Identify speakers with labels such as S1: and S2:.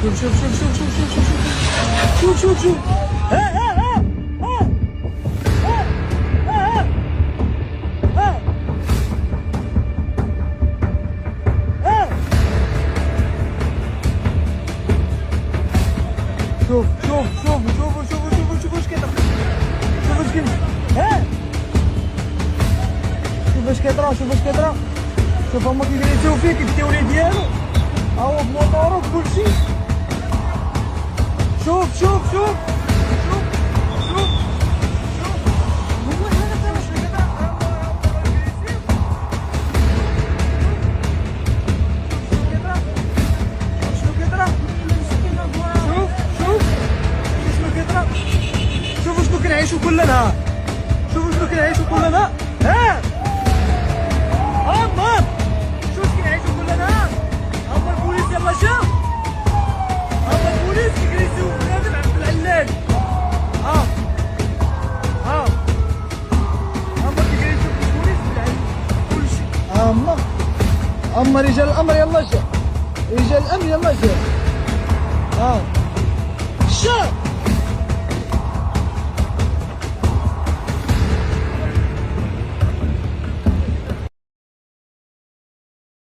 S1: شوف شوف شوف شوف شوف شوف شوف شوف شوف شوف ها ها ها ها ها ها ها ها شوف شوف شوف شوف شوف شوف شوف اش كيطرا شوف اش كيطرا ها شوف اش كيطرا شوف اش كيطرا شوف هما كيجريو فيه كيديو ديالو ها هو بموطورو بكلشي شوف شوف شوف شوف شوف شوف هو هذا ترى شنو كيطرا شوف شوف شنو كيطرا شوف شنو كنعيشو كل نهار شوف شنو كنعيشو كل نهار ها عمر شوف كنعيشو كل نهار عمر البوليس يلا شاف عمر البوليس كيجريسيو بنادم بالعلال ها ها عمر كيجريسيو بالبوليس بالعلال كلشي اما رجال الامر يلا جا رجال الامر يلا جا ها شاف